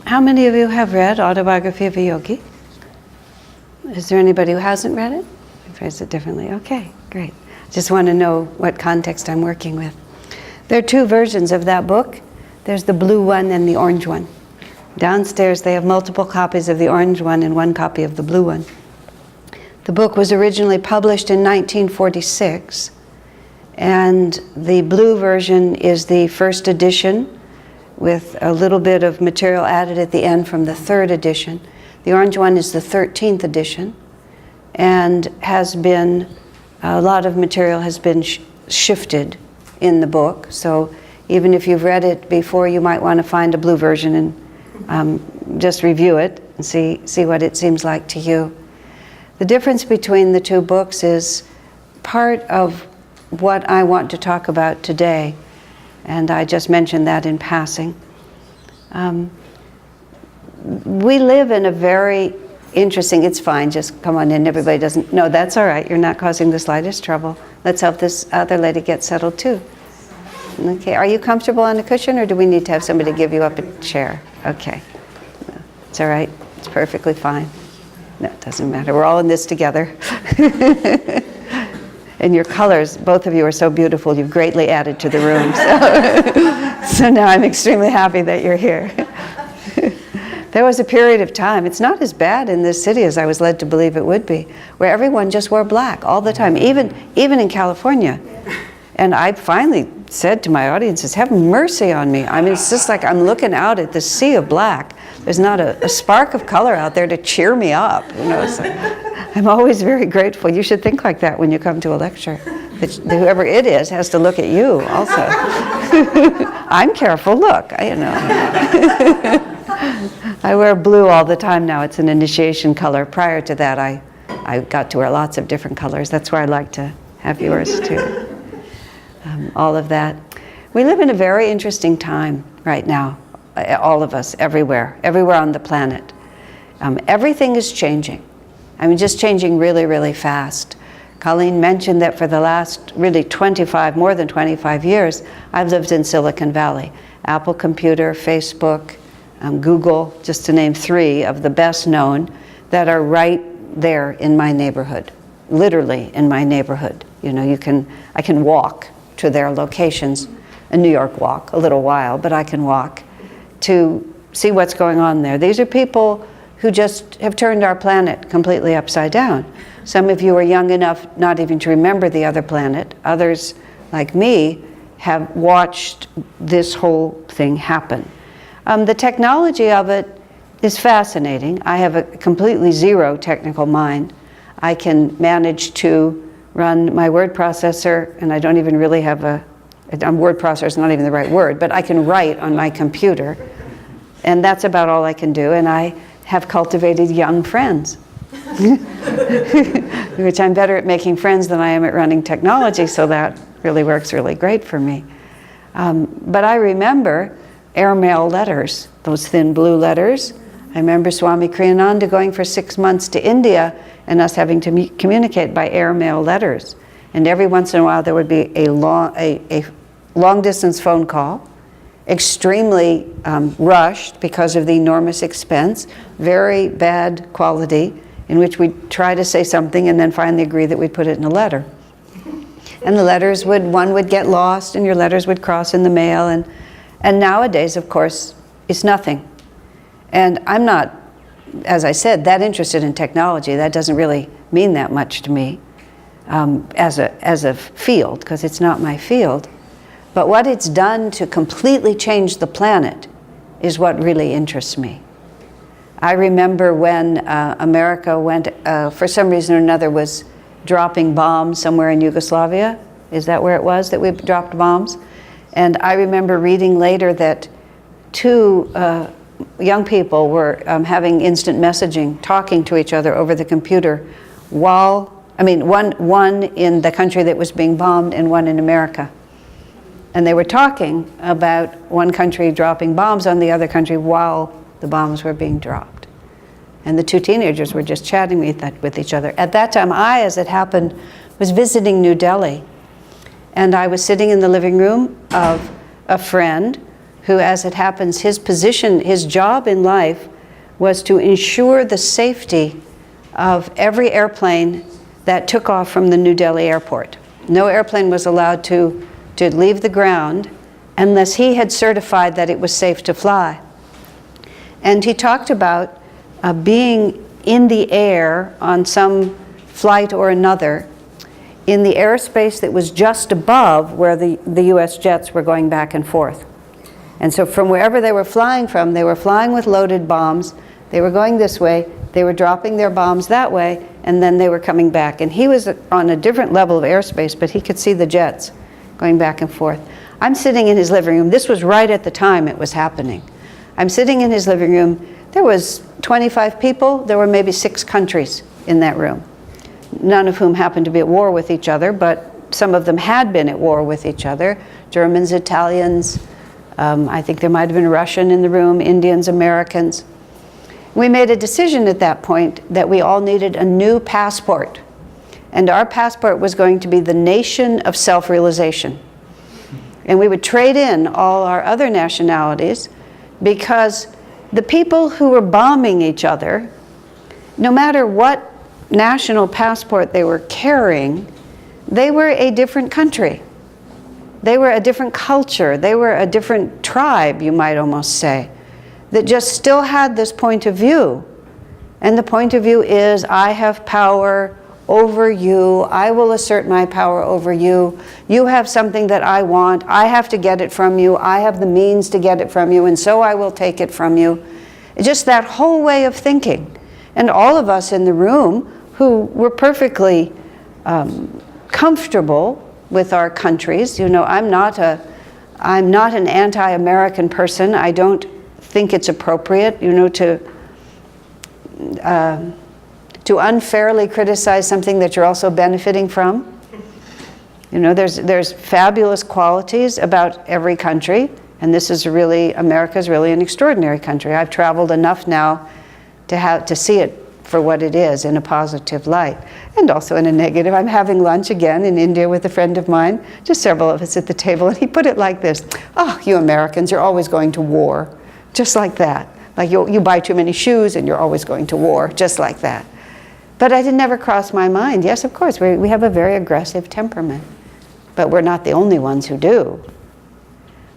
How many of you have read Autobiography of a Yogi? Is there anybody who hasn't read it? I phrase it differently. Okay, great. Just want to know what context I'm working with. There are two versions of that book. There's the blue one and the orange one. Downstairs they have multiple copies of the orange one and one copy of the blue one. The book was originally published in 1946, and the blue version is the first edition with a little bit of material added at the end from the third edition. The orange one is the 13th edition, and has been, a lot of material has been shifted in the book. So even if you've read it before, you might want to find a blue version and just review it and see what it seems like to you. The difference between the two books is part of what I want to talk about today, and I just mentioned that in passing. We live in a very interesting, it's fine, just come on in, everybody doesn't, no, that's all right, you're not causing the slightest trouble. Let's help this other lady get settled too. Okay, are you comfortable on a cushion, or do we need to have somebody give you up a chair? Okay, no, it's all right, it's perfectly fine. No, it doesn't matter, we're all in this together. And your colors, both of you are so beautiful, you've greatly added to the room. So now I'm extremely happy that you're here. There was a period of time, it's not as bad in this city as I was led to believe it would be, where everyone just wore black all the time, even in California. And I finally said to my audiences, have mercy on me. I mean, it's just like I'm looking out at the sea of black. There's not a spark of color out there to cheer me up. You know, so I'm always very grateful. You should think like that when you come to a lecture. That whoever it is has to look at you also. I'm careful, look, you know. I wear blue all the time now. It's an initiation color. Prior to that, I got to wear lots of different colors. That's where I like to have yours too. All of that. We live in a very interesting time right now, all of us, everywhere on the planet. Everything is changing. I mean, just changing really, really fast. Colleen mentioned that for the last really more than 25 years, I've lived in Silicon Valley. Apple Computer, Facebook, Google, just to name three of the best known that are right there in my neighborhood, literally in my neighborhood. You know, I can walk to their locations, a New York walk, a little while, but I can walk to see what's going on there. These are people who just have turned our planet completely upside down. Some of you are young enough not even to remember the other planet. Others, like me, have watched this whole thing happen. The technology of it is fascinating. I have a completely zero technical mind. I can manage to run my word processor, and I don't even really have word processor is not even the right word, but I can write on my computer, and that's about all I can do. And I have cultivated young friends, which I'm better at making friends than I am at running technology, so that really works really great for me. But I remember airmail letters, those thin blue letters. I remember Swami Kriyananda going for 6 months to India and us having to communicate by airmail letters. And every once in a while there would be a long distance phone call, extremely rushed because of the enormous expense, very bad quality, in which we'd try to say something and then finally agree that we'd put it in a letter. And the letters one would get lost, and your letters would cross in the mail, and nowadays, of course, it's nothing. And I'm not, as I said, that interested in technology. That doesn't really mean that much to me as a field, because it's not my field. But what it's done to completely change the planet is what really interests me. I remember when America went, for some reason or another, was dropping bombs somewhere in Yugoslavia. Is that where it was that we dropped bombs? And I remember reading later that two young people were having instant messaging, talking to each other over the computer one in the country that was being bombed and one in America. And they were talking about one country dropping bombs on the other country while the bombs were being dropped. And the two teenagers were just chatting with each other. At that time, I, as it happened, was visiting New Delhi. And I was sitting in the living room of a friend who, as it happens, his position, his job in life was to ensure the safety of every airplane that took off from the New Delhi airport. No airplane was allowed to leave the ground unless he had certified that it was safe to fly. And he talked about being in the air on some flight or another in the airspace that was just above where the US jets were going back and forth. And so from wherever they were flying from, they were flying with loaded bombs, they were going this way, they were dropping their bombs that way, and then they were coming back. And he was on a different level of airspace, but he could see the jets going back and forth. I'm sitting in his living room. This was right at the time it was happening. I'm sitting in his living room. There was 25 people. There were maybe 6 countries in that room, none of whom happened to be at war with each other, but some of them had been at war with each other. Germans, Italians, I think there might have been Russian in the room, Indians, Americans. We made a decision at that point that we all needed a new passport. And our passport was going to be the nation of self-realization. And we would trade in all our other nationalities, because the people who were bombing each other, no matter what national passport they were carrying, they were a different country. They were a different culture. They were a different tribe, you might almost say, that just still had this point of view. And the point of view is, I have power over you. I will assert my power over you. You have something that I want. I have to get it from you. I have the means to get it from you, and so I will take it from you. Just that whole way of thinking. And all of us in the room who were perfectly comfortable with our countries. You know, I'm not an anti-American person. I don't think it's appropriate, you know, to unfairly criticize something that you're also benefiting from. You know, there's fabulous qualities about every country, and this is really, America's really an extraordinary country. I've traveled enough now to see it for what it is in a positive light, and also in a negative. I'm having lunch again in India with a friend of mine, just several of us at the table, and he put it like this: oh, you Americans, you're always going to war. Just like that. Like you buy too many shoes and you're always going to war, just like that. But it never crossed my mind. Yes, of course, we have a very aggressive temperament, but we're not the only ones who do.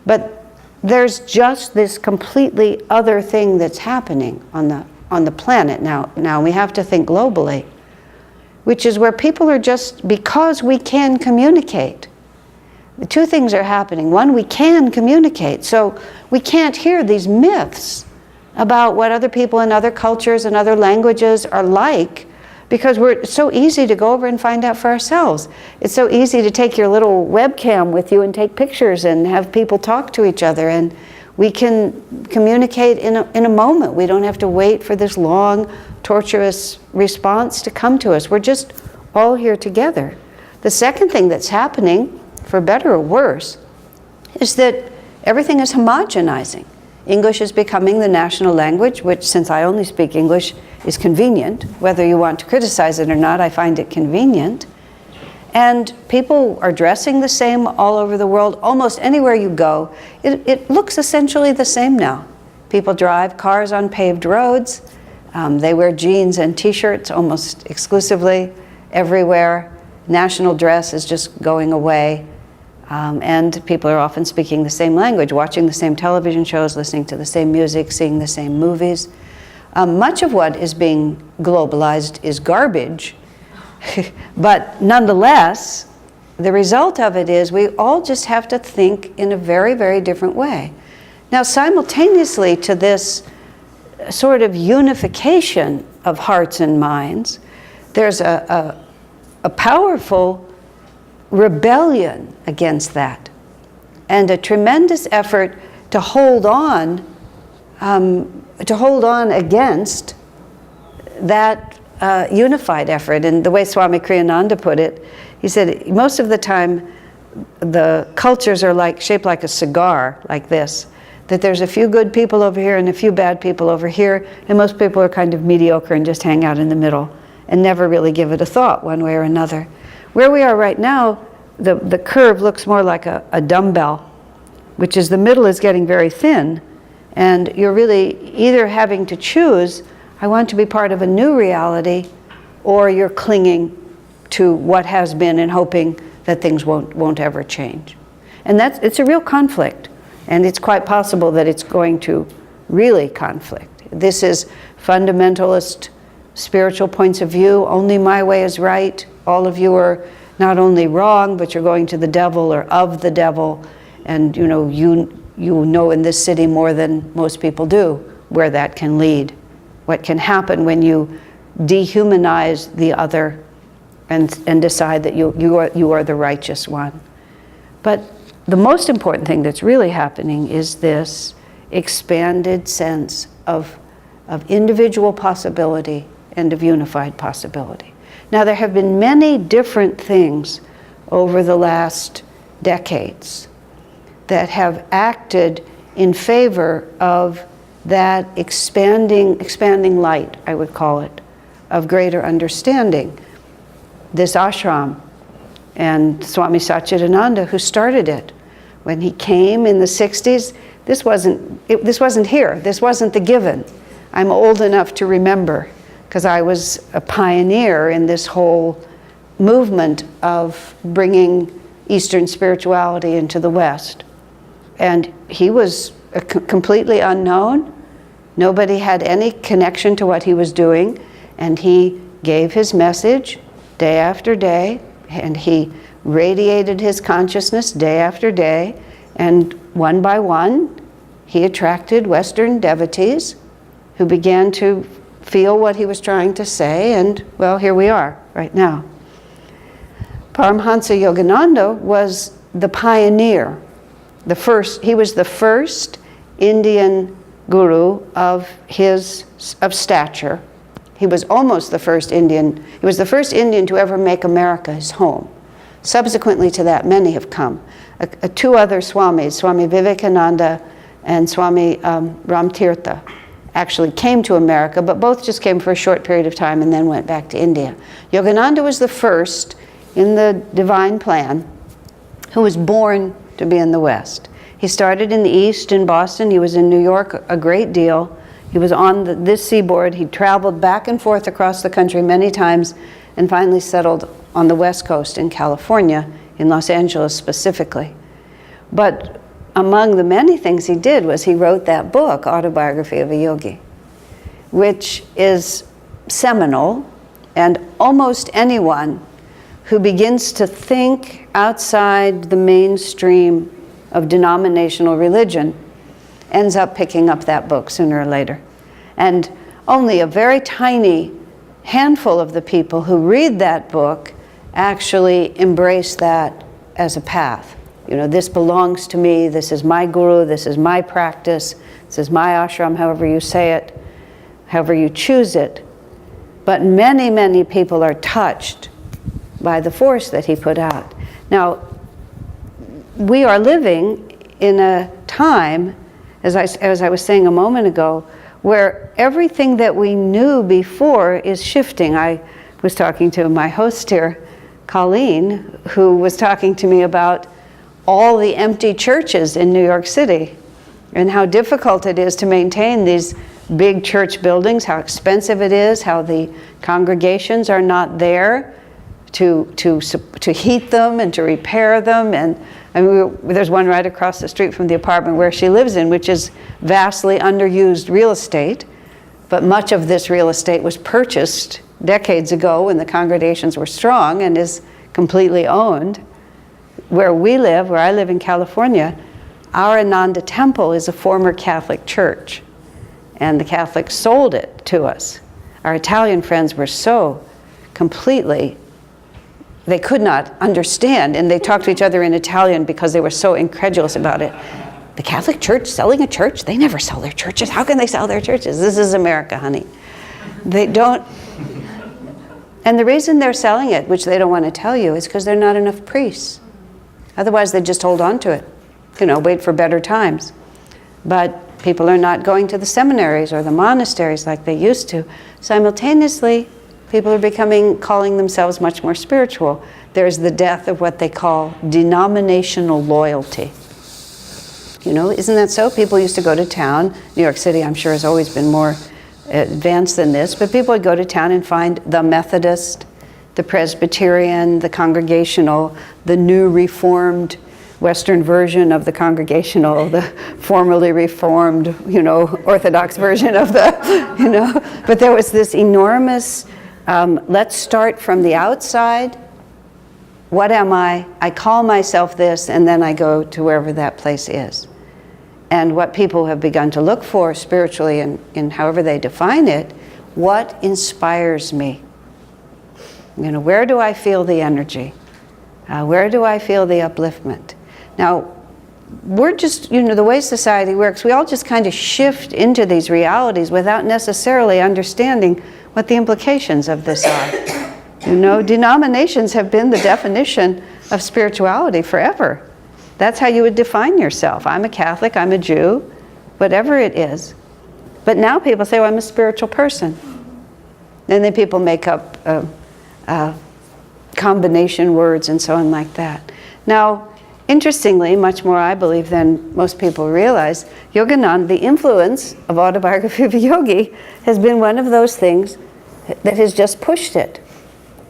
But there's just this completely other thing that's happening on the planet now. Now we have to think globally, which is where people are just, because we can communicate. The 2 things are happening. One, we can communicate, so we can't hear these myths about what other people in other cultures and other languages are like, because it's so easy to go over and find out for ourselves. It's so easy to take your little webcam with you and take pictures and have people talk to each other, and we can communicate in a moment. We don't have to wait for this long, torturous response to come to us. We're just all here together. The second thing that's happening, for better or worse, is that everything is homogenizing. English is becoming the national language, which, since I only speak English, is convenient. Whether you want to criticize it or not, I find it convenient. And people are dressing the same all over the world. Almost anywhere you go, it looks essentially the same now. People drive cars on paved roads. They wear jeans and t-shirts almost exclusively everywhere. National dress is just going away. And people are often speaking the same language, watching the same television shows, listening to the same music, seeing the same movies. Much of what is being globalized is garbage, but nonetheless, the result of it is we all just have to think in a very, very different way. Now, simultaneously to this sort of unification of hearts and minds, there's a powerful rebellion against that, and a tremendous effort to hold on against that unified effort. And the way Swami Kriyananda put it, he said, most of the time the cultures are shaped like a cigar, like this, that there's a few good people over here and a few bad people over here, and most people are kind of mediocre and just hang out in the middle and never really give it a thought one way or another. Where we are right now, the curve looks more like a dumbbell, which is the middle is getting very thin, and you're really either having to choose, I want to be part of a new reality, or you're clinging to what has been and hoping that things won't ever change. And it's a real conflict, and it's quite possible that it's going to really conflict. This is fundamentalist spiritual points of view. Only my way is right. All of you are not only wrong, but you're going to the devil or of the devil. And you know in this city more than most people do where that can lead. What can happen when you dehumanize the other and decide that you are the righteous one. But the most important thing that's really happening is this expanded sense of individual possibility and of unified possibility. Now, there have been many different things over the last decades that have acted in favor of that expanding light, I would call it, of greater understanding. This ashram, and Swami Satchidananda, who started it. When he came in the 60s, this wasn't here. This wasn't the given. I'm old enough to remember, because I was a pioneer in this whole movement of bringing Eastern spirituality into the West. And he was completely unknown. Nobody had any connection to what he was doing. And he gave his message day after day, and he radiated his consciousness day after day. And one by one, he attracted Western devotees who began to feel what he was trying to say, and well, here we are right now. Paramhansa Yogananda was the pioneer, he was the first Indian guru of stature. He was almost the first Indian. He was the first Indian to ever make America his home. Subsequently to that, many have come. Two other Swamis, Swami Vivekananda and Swami Ramtirtha, actually came to America, but both just came for a short period of time and then went back to India. Yogananda was the first in the divine plan who was born to be in the West. He started in the East, in Boston. He was in New York a great deal. He was on this seaboard. He traveled back and forth across the country many times and finally settled on the West Coast in California, in Los Angeles specifically. But among the many things he did was he wrote that book, Autobiography of a Yogi, which is seminal, and almost anyone who begins to think outside the mainstream of denominational religion ends up picking up that book sooner or later. And only a very tiny handful of the people who read that book actually embrace that as a path. This belongs to me, this is my guru, this is my practice, this is my ashram, however you say it, however you choose it. But many, many people are touched by the force that he put out. Now, we are living in a time, as I was saying a moment ago, where everything that we knew before is shifting. I was talking to my host here, Colleen, who was talking to me about all the empty churches in New York City and how difficult it is to maintain these big church buildings, how expensive it is, how the congregations are not there to heat them and to repair them. And there's one right across the street from the apartment where she lives in, which is vastly underused real estate. But much of this real estate was purchased decades ago when the congregations were strong and is completely owned. Where I live in California, our Ananda temple is a former Catholic church. And the Catholics sold it to us. Our Italian friends were so completely, they could not understand, and they talked to each other in Italian because they were so incredulous about it. The Catholic Church selling a church? They never sell their churches. How can they sell their churches? This is America, honey. They don't. And the reason they're selling it, which they don't want to tell you, is because there are not enough priests. Otherwise, they just hold on to it, wait for better times. But people are not going to the seminaries or the monasteries like they used to. Simultaneously, people are calling themselves much more spiritual. There's the death of what they call denominational loyalty. You know, isn't that so? People used to go to town. New York City, I'm sure, has always been more advanced than this, but people would go to town and find the Methodist, the Presbyterian, the Congregational, the new Reformed Western version of the Congregational, the formerly Reformed, you know, Orthodox version of the, you know. But there was this enormous, let's start from the outside. What am I? I call myself this, and then I go to wherever that place is. And what people have begun to look for spiritually, in however they define it, what inspires me? You know, where do I feel the energy? Where do I feel the upliftment? Now, we're just, you know, the way society works, we all just kind of shift into these realities without necessarily understanding what the implications of this are. You know, denominations have been the definition of spirituality forever. That's how you would define yourself. I'm a Catholic, I'm a Jew, whatever it is. But now people say, well, I'm a spiritual person. And then people make up combination words and so on like that. Now, interestingly, much more I believe than most people realize, Yogananda, the influence of Autobiography of a Yogi, has been one of those things that has just pushed it.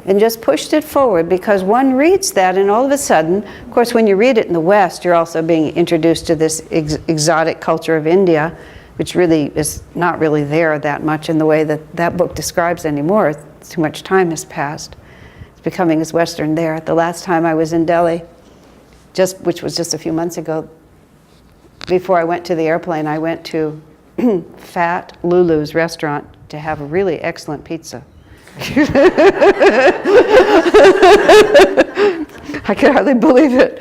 And just pushed it forward, because one reads that and all of a sudden, of course, when you read it in the West, you're also being introduced to this exotic culture of India, which really is not really there that much in the way that that book describes anymore. Too much time has passed. It's becoming as Western there. The last time I was in Delhi, which was just a few months ago, before I went to the airplane, I went to Fat Lulu's restaurant to have a really excellent pizza. I could hardly believe it.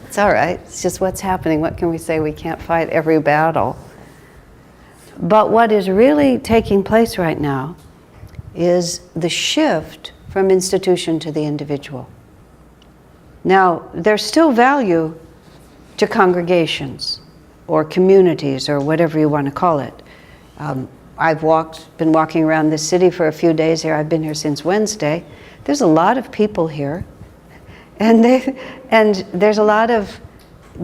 It's all right. It's just what's happening. What can we say? We can't fight every battle. But what is really taking place right now is the shift from institution to the individual. Now, there's still value to congregations or communities or whatever you want to call it. I've been walking around this city for a few days here. I've been here since Wednesday. There's a lot of people here. And there's a lot of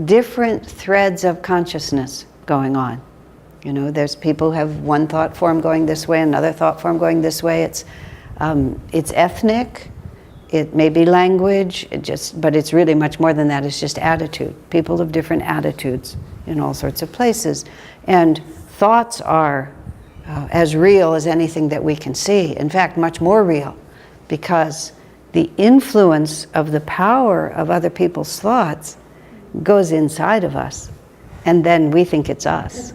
different threads of consciousness going on. You know, there's people who have one thought form going this way, another thought form going this way. It's ethnic, it may be language, but it's really much more than that. It's just attitude. People of different attitudes in all sorts of places. And thoughts are as real as anything that we can see. In fact, much more real, because the influence of the power of other people's thoughts goes inside of us, and then we think it's us.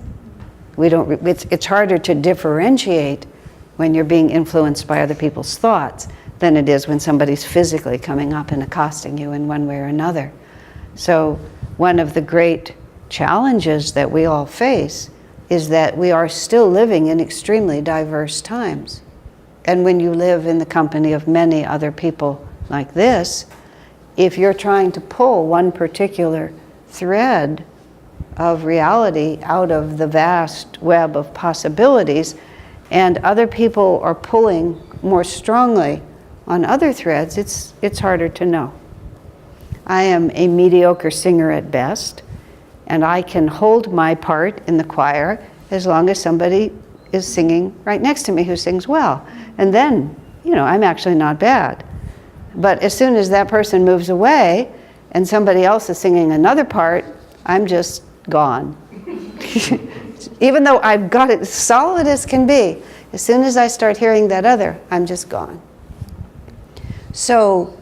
It's harder to differentiate when you're being influenced by other people's thoughts than it is when somebody's physically coming up and accosting you in one way or another. So one of the great challenges that we all face is that we are still living in extremely diverse times. And when you live in the company of many other people like this, if you're trying to pull one particular thread of reality out of the vast web of possibilities, and other people are pulling more strongly on other threads, it's harder to know. I am a mediocre singer at best, and I can hold my part in the choir as long as somebody is singing right next to me who sings well. And then, you know, I'm actually not bad. But as soon as that person moves away and somebody else is singing another part, I'm just gone. Even though I've got it as solid as can be, as soon as I start hearing that other, I'm just gone. So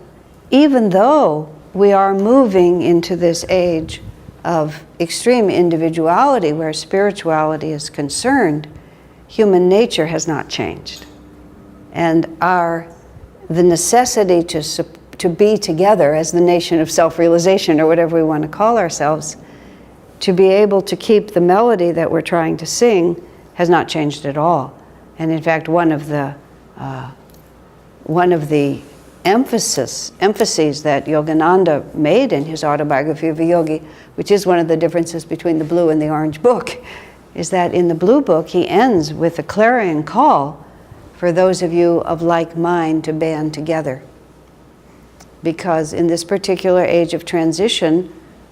even though we are moving into this age of extreme individuality where spirituality is concerned, human nature has not changed. And the necessity to be together as the nation of self-realization, or whatever we want to call ourselves, to be able to keep the melody that we're trying to sing has not changed at all. And in fact, one of the emphases that Yogananda made in his Autobiography of a Yogi, which is one of the differences between the blue and the orange book, is that in the blue book he ends with a clarion call for those of you of like mind to band together. Because in this particular age of transition,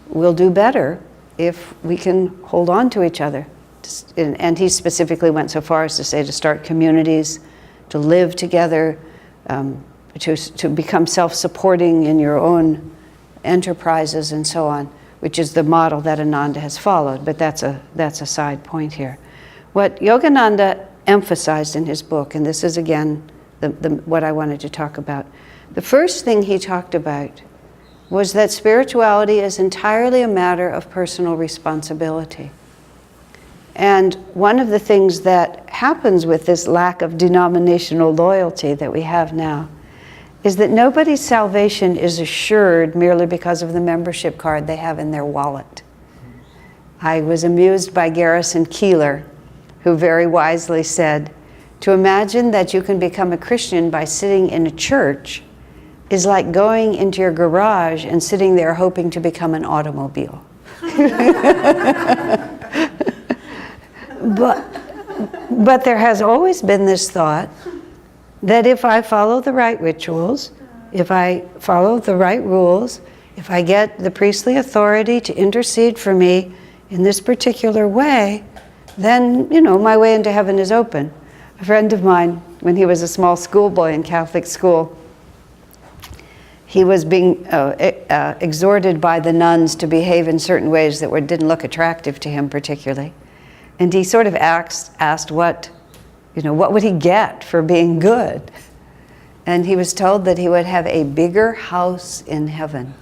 we'll do better if we can hold on to each other. And he specifically went so far as to say to start communities, to live together, to become self-supporting in your own enterprises and so on, which is the model that Ananda has followed, but that's a side point here. What Yogananda emphasized in his book, and this is again what I wanted to talk about, the first thing he talked about was that spirituality is entirely a matter of personal responsibility. And one of the things that happens with this lack of denominational loyalty that we have now is that nobody's salvation is assured merely because of the membership card they have in their wallet. I was amused by Garrison Keillor, who very wisely said, to imagine that you can become a Christian by sitting in a church is like going into your garage and sitting there hoping to become an automobile. But there has always been this thought that if I follow the right rituals, if I follow the right rules, if I get the priestly authority to intercede for me in this particular way, then, my way into heaven is open. A friend of mine, when he was a small schoolboy in Catholic school, he was being exhorted by the nuns to behave in certain ways that didn't look attractive to him particularly. And he sort of asked what would he get for being good? And he was told that he would have a bigger house in heaven,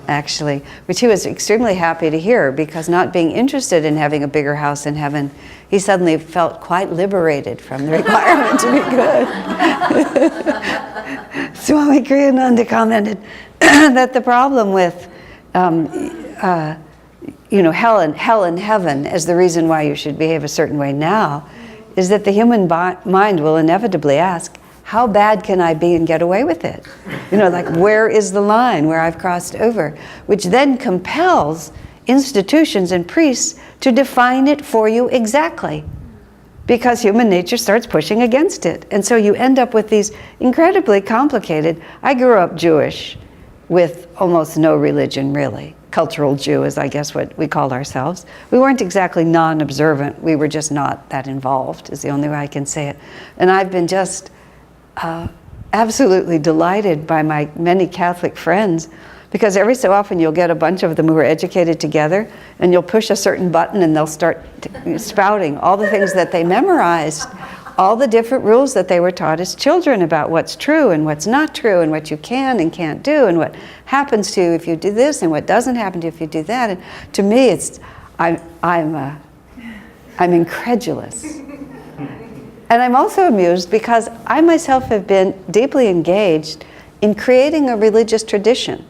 actually, which he was extremely happy to hear, because not being interested in having a bigger house in heaven, he suddenly felt quite liberated from the requirement to be good. Swami Kriyananda commented that the problem with hell and heaven as the reason why you should behave a certain way now is that the human mind will inevitably ask, how bad can I be and get away with it? Like, where is the line where I've crossed over? Which then compels institutions and priests to define it for you exactly, because human nature starts pushing against it. And so you end up with these incredibly complicated. I grew up Jewish with almost no religion, really. Cultural Jew is, I guess, what we called ourselves. We weren't exactly non-observant. We were just not that involved, is the only way I can say it. And I've been just absolutely delighted by my many Catholic friends, because every so often you'll get a bunch of them who are educated together, and you'll push a certain button and they'll start spouting all the things that they memorized, all the different rules that they were taught as children about what's true and what's not true, and what you can and can't do, and what happens to you if you do this, and what doesn't happen to you if you do that. And to me, I'm incredulous. And I'm also amused because I myself have been deeply engaged in creating a religious tradition.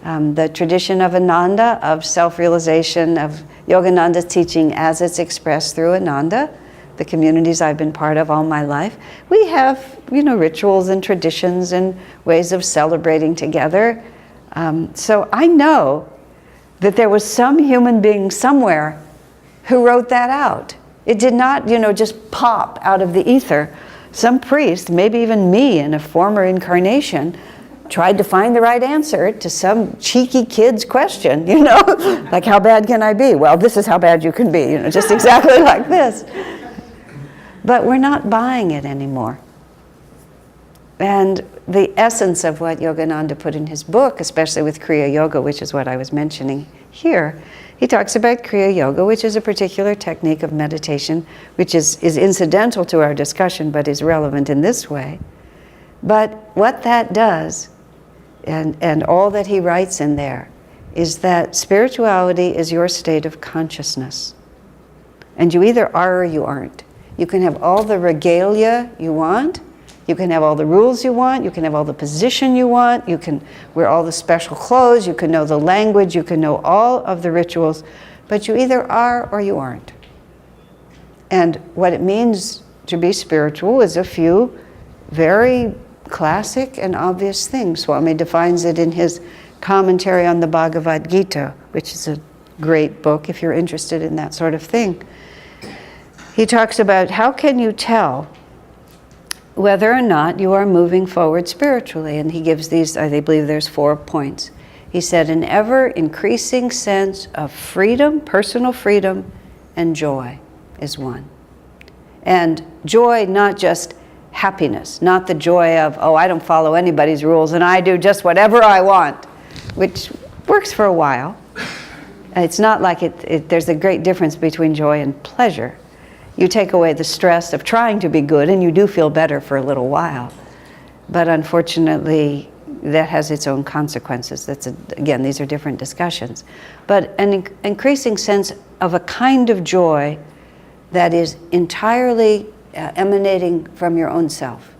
The tradition of Ananda, of self-realization, of Yogananda's teaching as it's expressed through Ananda, the communities I've been part of all my life. We have, rituals and traditions and ways of celebrating together. So I know that there was some human being somewhere who wrote that out. It did not, just pop out of the ether. Some priest, maybe even me in a former incarnation, tried to find the right answer to some cheeky kid's question, like, how bad can I be? Well, this is how bad you can be, just exactly like this. But we're not buying it anymore. And the essence of what Yogananda put in his book, especially with Kriya Yoga, which is what I was mentioning here, he talks about Kriya Yoga, which is a particular technique of meditation, which is incidental to our discussion, but is relevant in this way. But what that does, and all that he writes in there, is that spirituality is your state of consciousness. And you either are or you aren't. You can have all the regalia you want, you can have all the rules you want, you can have all the position you want, you can wear all the special clothes, you can know the language, you can know all of the rituals, but you either are or you aren't. And what it means to be spiritual is a few very classic and obvious things. Swami defines it in his commentary on the Bhagavad Gita, which is a great book if you're interested in that sort of thing. He talks about how can you tell whether or not you are moving forward spiritually, and he gives these, I believe there's 4 points. He said, an ever-increasing sense of freedom, personal freedom, and joy is one. And joy, not just happiness, not the joy of, oh, I don't follow anybody's rules and I do just whatever I want, which works for a while. It's not like there's a great difference between joy and pleasure. You take away the stress of trying to be good and you do feel better for a little while. But unfortunately, that has its own consequences. Again, these are different discussions. But an increasing sense of a kind of joy that is entirely emanating from your own self,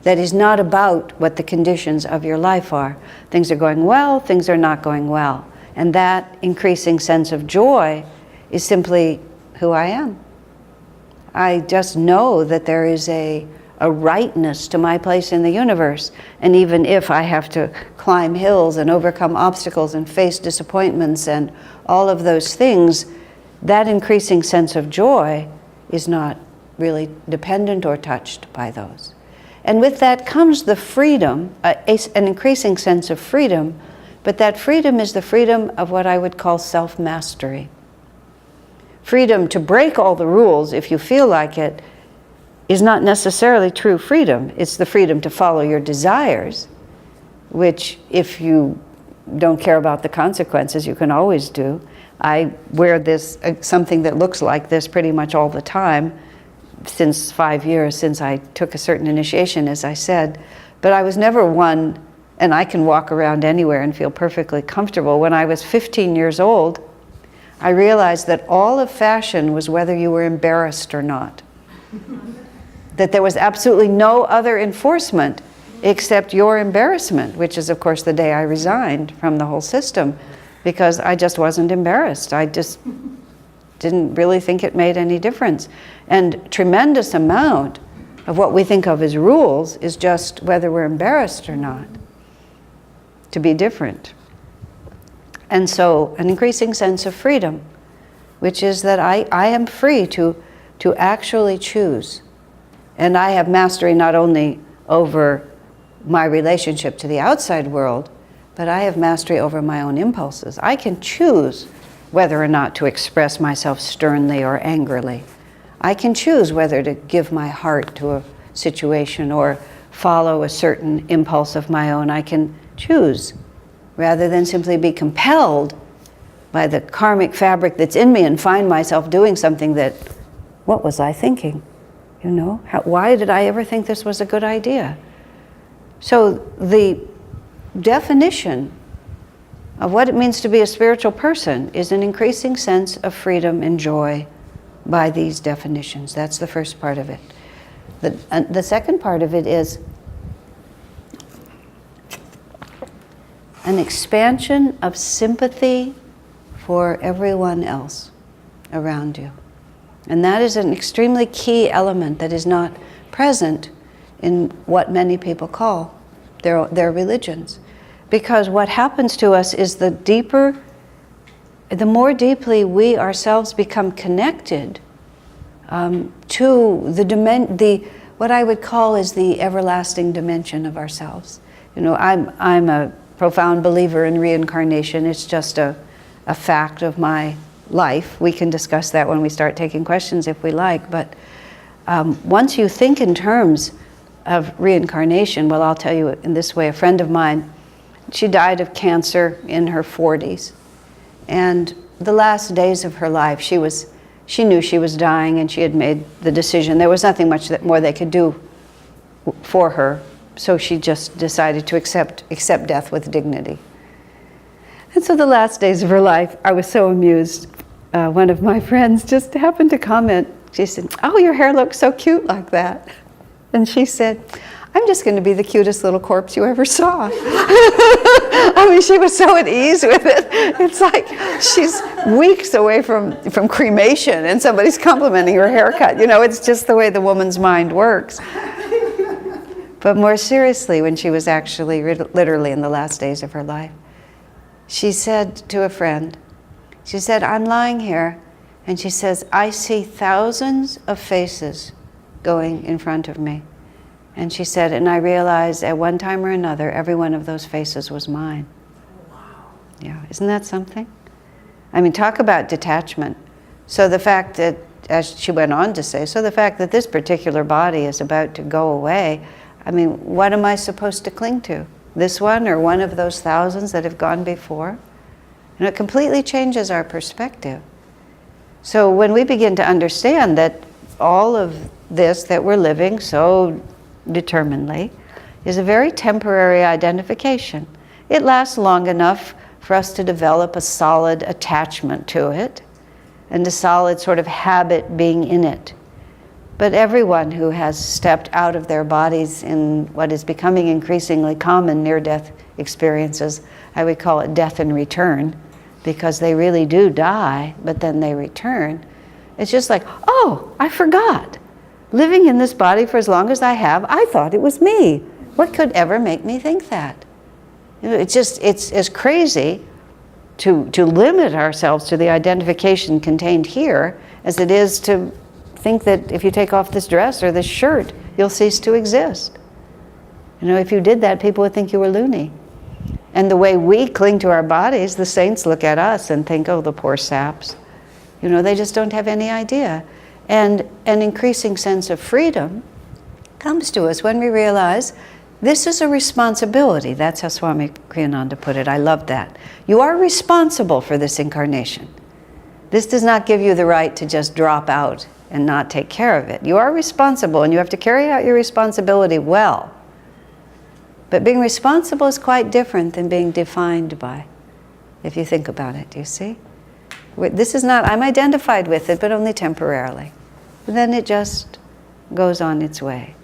that is not about what the conditions of your life are. Things are going well, things are not going well. And that increasing sense of joy is simply who I am. I just know that there is a rightness to my place in the universe. And even if I have to climb hills and overcome obstacles and face disappointments and all of those things, that increasing sense of joy is not really dependent or touched by those. And with that comes the freedom, an increasing sense of freedom, but that freedom is the freedom of what I would call self-mastery. Freedom to break all the rules if you feel like it is not necessarily true freedom. It's the freedom to follow your desires, which if you don't care about the consequences, you can always do. I wear this, something that looks like this pretty much all the time, since 5 years, since I took a certain initiation, as I said. But I was never one, and I can walk around anywhere and feel perfectly comfortable. When I was 15 years old, I realized that all of fashion was whether you were embarrassed or not. That there was absolutely no other enforcement except your embarrassment, which is, of course, the day I resigned from the whole system, because I just wasn't embarrassed. I just didn't really think it made any difference. And tremendous amount of what we think of as rules is just whether we're embarrassed or not, to be different. And so an increasing sense of freedom, which is that I am free to actually choose. And I have mastery not only over my relationship to the outside world, but I have mastery over my own impulses. I can choose whether or not to express myself sternly or angrily. I can choose whether to give my heart to a situation or follow a certain impulse of my own. I can choose, rather than simply be compelled by the karmic fabric that's in me and find myself doing something that, what was I thinking? You know, why did I ever think this was a good idea? So the definition of what it means to be a spiritual person is an increasing sense of freedom and joy by these definitions. That's the first part of it. The second part of it is an expansion of sympathy for everyone else around you. And that is an extremely key element that is not present in what many people call their religions. Because what happens to us is the more deeply we ourselves become connected to what I would call is the everlasting dimension of ourselves. You know, I'm a profound believer in reincarnation. It's just a fact of my life. We can discuss that when we start taking questions if we like, but once you think in terms of reincarnation, well, I'll tell you in this way. A friend of mine, she died of cancer in her 40s, and the last days of her life, she knew she was dying, and she had made the decision. There was nothing much more they could do for her, so she just decided to accept death with dignity. And so the last days of her life, I was so amused. One of my friends just happened to comment. She said, "Oh, your hair looks so cute like that." And she said, "I'm just going to be the cutest little corpse you ever saw." I mean, she was so at ease with it. It's like she's weeks away from cremation and somebody's complimenting her haircut. You know, it's just the way the woman's mind works. But more seriously, when she was actually literally in the last days of her life, she said to a friend, she said, "I'm lying here," and she says, "I see thousands of faces going in front of me." And she said, "And I realized at one time or another, every one of those faces was mine." Wow. Yeah, isn't that something? I mean, talk about detachment. So the fact that, as she went on to say, so the fact that this particular body is about to go away, I mean, what am I supposed to cling to? This one or one of those thousands that have gone before? And it completely changes our perspective. So when we begin to understand that all of this that we're living so determinedly is a very temporary identification. It lasts long enough for us to develop a solid attachment to it and a solid sort of habit being in it. But everyone who has stepped out of their bodies in what is becoming increasingly common near-death experiences, I would call it death and return, because they really do die, but then they return. It's just like, oh, I forgot. Living in this body for as long as I have, I thought it was me. What could ever make me think that? You know, it's as crazy to limit ourselves to the identification contained here as it is to think that if you take off this dress or this shirt, you'll cease to exist. You know, if you did that, people would think you were loony. And the way we cling to our bodies, the saints look at us and think, oh, the poor saps. You know, they just don't have any idea. And an increasing sense of freedom comes to us when we realize this is a responsibility. That's how Swami Kriyananda put it. I love that. You are responsible for this incarnation. This does not give you the right to just drop out and not take care of it. You are responsible, and you have to carry out your responsibility well. But being responsible is quite different than being defined by, if you think about it, do you see? This is not, I'm identified with it, but only temporarily. Then it just goes on its way.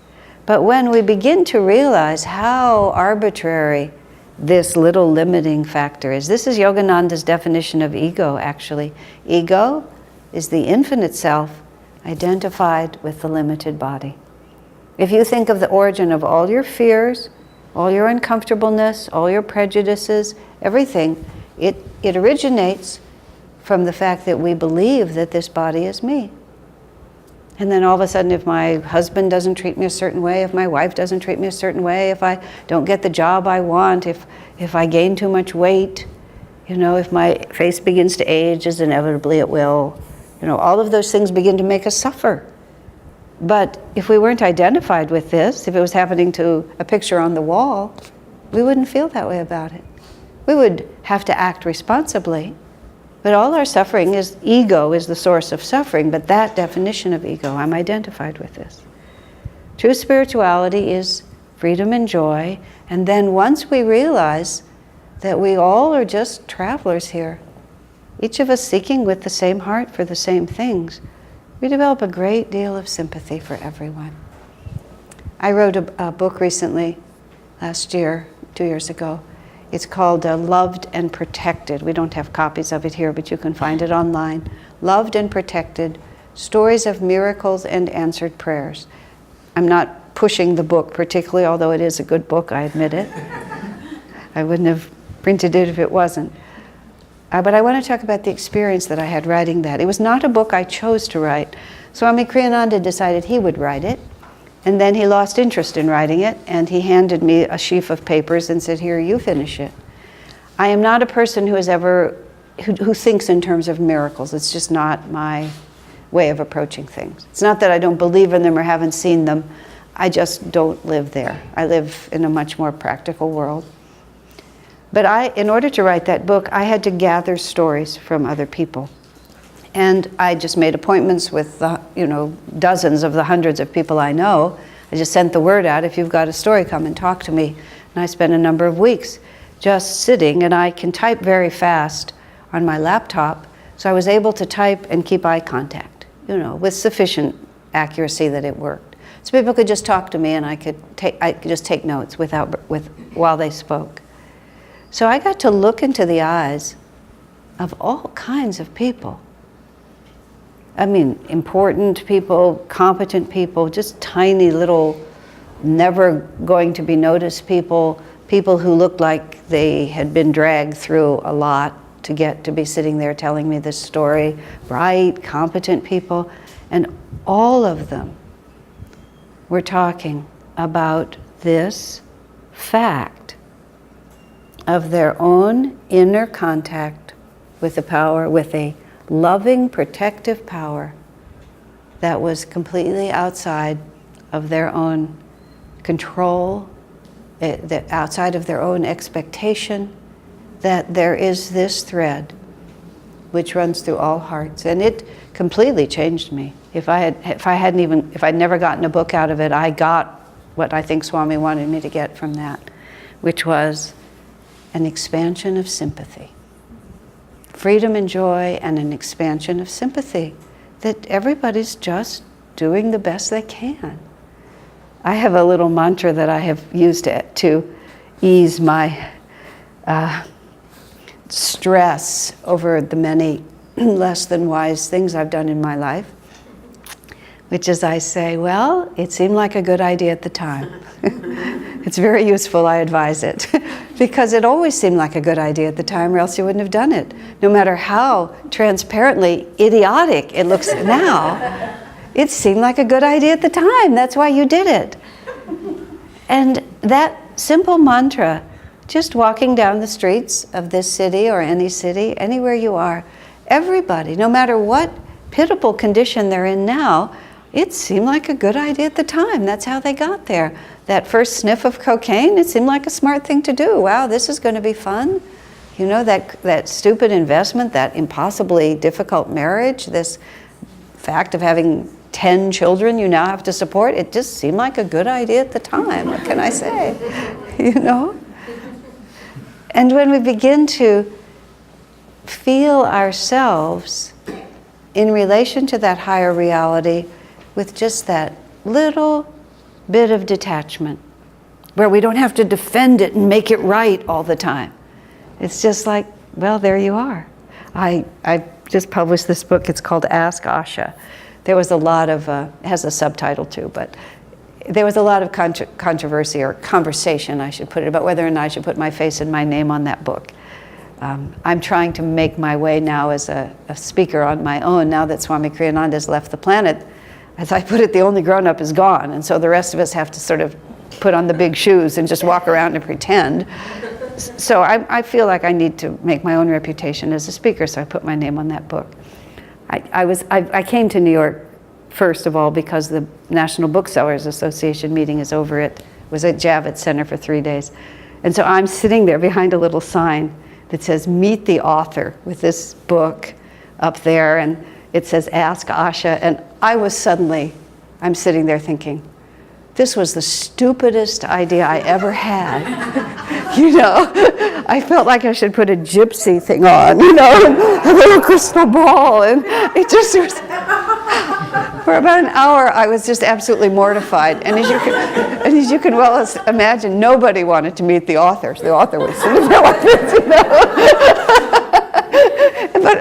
But when we begin to realize how arbitrary this little limiting factor is, this is Yogananda's definition of ego, actually. Ego is the infinite self identified with the limited body. If you think of the origin of all your fears, all your uncomfortableness, all your prejudices, everything, it originates from the fact that we believe that this body is me. And then all of a sudden, if my husband doesn't treat me a certain way, if my wife doesn't treat me a certain way, if I don't get the job I want, if I gain too much weight, you know, if my face begins to age, as inevitably it will, you know, all of those things begin to make us suffer. But if we weren't identified with this, if it was happening to a picture on the wall, we wouldn't feel that way about it. We would have to act responsibly. But all our suffering is, ego is the source of suffering, but that definition of ego, I'm identified with this. True spirituality is freedom and joy, and then once we realize that we all are just travelers here, each of us seeking with the same heart for the same things, we develop a great deal of sympathy for everyone. I wrote a book recently, last year, 2 years ago. It's called Loved and Protected. We don't have copies of it here, but you can find it online. Loved and Protected, Stories of Miracles and Answered Prayers. I'm not pushing the book particularly, although it is a good book, I admit it. I wouldn't have printed it if it wasn't. But I want to talk about the experience that I had writing that. It was not a book I chose to write. Swami Kriyananda decided he would write it. And then he lost interest in writing it, and he handed me a sheaf of papers and said, here, you finish it. I am not a person who who thinks in terms of miracles. It's just not my way of approaching things. It's not that I don't believe in them or haven't seen them. I just don't live there. I live in a much more practical world. But in order to write that book, I had to gather stories from other people. And I just made appointments with dozens of the hundreds of people I know. I just sent the word out, if you've got a story, come and talk to me. And I spent a number of weeks just sitting, and I can type very fast on my laptop, so I was able to type and keep eye contact, with sufficient accuracy that it worked. So people could just talk to me, and I could just take notes while they spoke. So I got to look into the eyes of all kinds of people. I mean, important people, competent people, just tiny little, never going to be noticed people, people who looked like they had been dragged through a lot to get to be sitting there telling me this story, bright, competent people, and all of them were talking about this fact of their own inner contact with the power, with a loving, protective power that was completely outside of their own control, outside of their own expectation, that there is this thread which runs through all hearts. And it completely changed me. If I'd never gotten a book out of it, I got what I think Swami wanted me to get from that, which was an expansion of sympathy. Freedom and joy and an expansion of sympathy, that everybody's just doing the best they can. I have a little mantra that I have used to ease my stress over the many less than wise things I've done in my life, which is I say, well, it seemed like a good idea at the time. It's very useful, I advise it, because it always seemed like a good idea at the time, or else you wouldn't have done it. No matter how transparently idiotic it looks now, it seemed like a good idea at the time. That's why you did it. And that simple mantra, just walking down the streets of this city or any city, anywhere you are, everybody, no matter what pitiable condition they're in now, it seemed like a good idea at the time. That's how they got there. That first sniff of cocaine, it seemed like a smart thing to do. Wow, this is going to be fun. You know, that stupid investment, that impossibly difficult marriage, this fact of having 10 children you now have to support, it just seemed like a good idea at the time. What can I say? You know? And when we begin to feel ourselves in relation to that higher reality with just that little bit of detachment, where we don't have to defend it and make it right all the time. It's just like, well, there you are. I just published this book, it's called Ask Asha. There was a lot of, it has a subtitle too, but there was a lot of controversy or conversation, I should put it, about whether or not I should put my face and my name on that book. I'm trying to make my way now as a speaker on my own, now that Swami Kriyananda has left the planet. As I put it, the only grown-up is gone, and so the rest of us have to sort of put on the big shoes and just walk around and pretend. So I feel like I need to make my own reputation as a speaker, so I put my name on that book. I came to New York, first of all, because the National Booksellers Association meeting was at Javits Center for 3 days. And so I'm sitting there behind a little sign that says, "Meet the author," with this book up there, and it says, "Ask Asha." And I'm sitting there thinking, this was the stupidest idea I ever had. You know, I felt like I should put a gypsy thing on, you know, a little crystal ball, and it just was, for about an hour, I was just absolutely mortified. And as you can well imagine, nobody wanted to meet the author. So the author was sitting there like this, you know.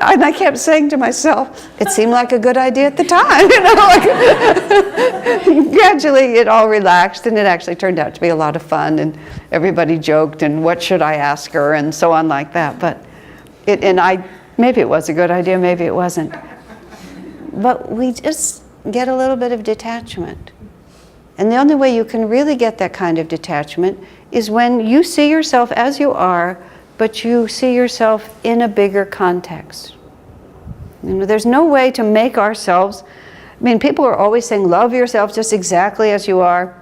And I kept saying to myself, it seemed like a good idea at the time, you know. Like, gradually, it all relaxed, and it actually turned out to be a lot of fun, and everybody joked, and what should I ask her, and so on like that. But maybe it was a good idea, maybe it wasn't. But we just get a little bit of detachment. And the only way you can really get that kind of detachment is when you see yourself as you are, but you see yourself in a bigger context. You know, there's no way to make ourselves, I mean, people are always saying, love yourself just exactly as you are.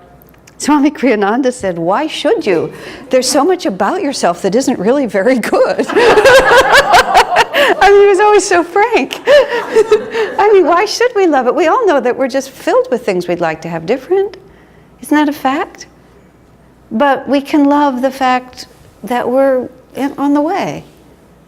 Swami Kriyananda said, why should you? There's so much about yourself that isn't really very good. I mean, he was always so frank. I mean, why should we love it? We all know that we're just filled with things we'd like to have different. Isn't that a fact? But we can love the fact that we're on the way,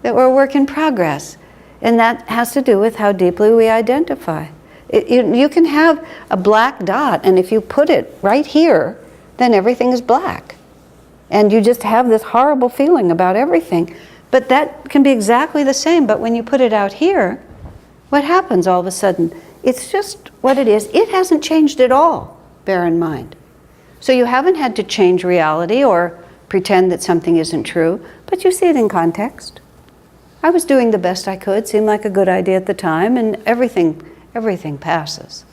that we're a work in progress. And that has to do with how deeply we identify. You can have a black dot, and if you put it right here, then everything is black. And you just have this horrible feeling about everything. But that can be exactly the same. But when you put it out here, what happens all of a sudden? It's just what it is. It hasn't changed at all, bear in mind. So you haven't had to change reality or pretend that something isn't true, but you see it in context. I was doing the best I could, seemed like a good idea at the time, and everything passes.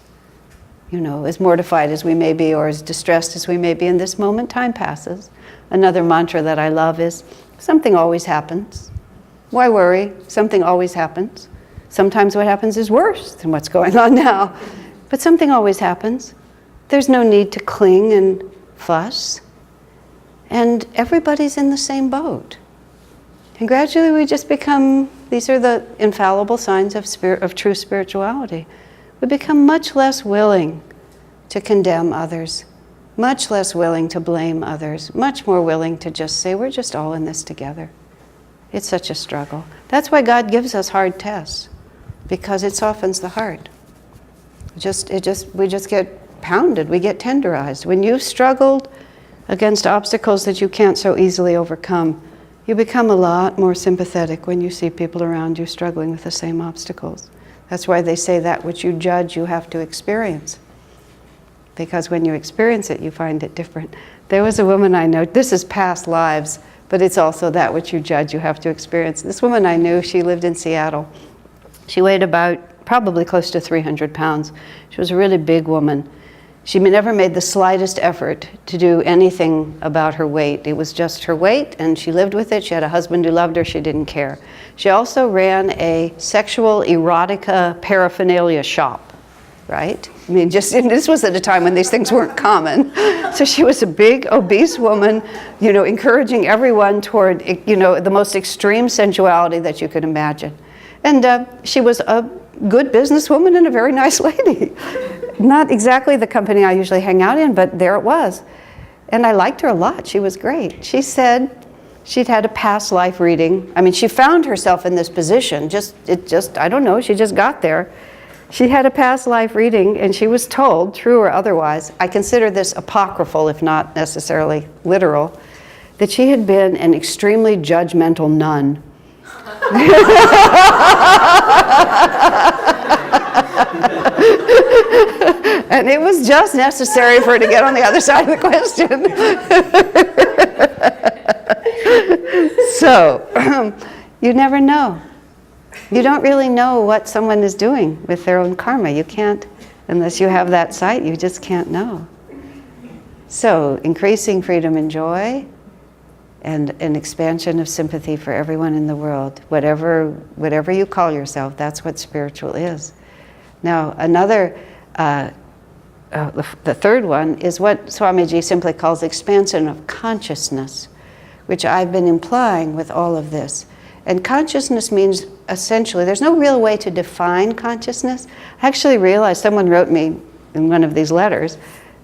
You know, as mortified as we may be or as distressed as we may be in this moment, time passes. Another mantra that I love is, Something always happens. Why worry? Something always happens. Sometimes what happens is worse than what's going on now. But something always happens. There's no need to cling and fuss. And everybody's in the same boat. And gradually we just become, these are the infallible signs of true spirituality. We become much less willing to condemn others, much less willing to blame others, much more willing to just say, we're just all in this together. It's such a struggle. That's why God gives us hard tests, because it softens the heart. We just get pounded, we get tenderized. When you've struggled against obstacles that you can't so easily overcome, you become a lot more sympathetic when you see people around you struggling with the same obstacles. That's why they say that which you judge, you have to experience. Because when you experience it, you find it different. There was a woman I know, this is past lives, but it's also that which you judge, you have to experience. This woman I knew, she lived in Seattle. She weighed probably close to 300 pounds. She was a really big woman. She never made the slightest effort to do anything about her weight. It was just her weight, and she lived with it. She had a husband who loved her. She didn't care. She also ran a sexual erotica paraphernalia shop, right? I mean, this was at a time when these things weren't common. So she was a big, obese woman, encouraging everyone toward, the most extreme sensuality that you could imagine. And she was a good businesswoman and a very nice lady. Not exactly the company I usually hang out in, but there it was. And I liked her a lot. She was great. She said she'd had a past life reading. I mean, she found herself in this position. I don't know, she just got there. She had a past life reading, and she was told, true or otherwise, I consider this apocryphal, if not necessarily literal, that she had been an extremely judgmental nun. And it was just necessary for her to get on the other side of the question. So, you never know. You don't really know what someone is doing with their own karma. You can't, unless you have that sight, you just can't know. So, increasing freedom and joy, and an expansion of sympathy for everyone in the world. Whatever you call yourself, that's what spiritual is. Now, the third one is what Swamiji simply calls expansion of consciousness, which I've been implying with all of this. And consciousness means, essentially, there's no real way to define consciousness. I actually realized, someone wrote me in one of these letters,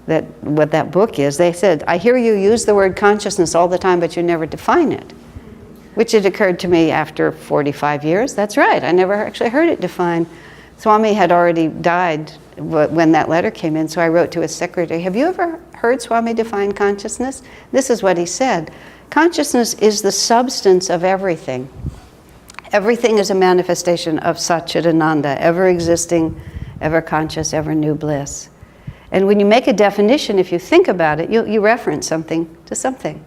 that what that book is. They said, I hear you use the word consciousness all the time, but you never define it. Which it occurred to me after 45 years. That's right, I never actually heard it defined. Swami had already died when that letter came in, so I wrote to his secretary, have you ever heard Swami define consciousness? This is what he said. Consciousness is the substance of everything. Everything is a manifestation of Satchidananda, ever existing, ever conscious, ever new bliss. And when you make a definition, if you think about it, you reference something to something.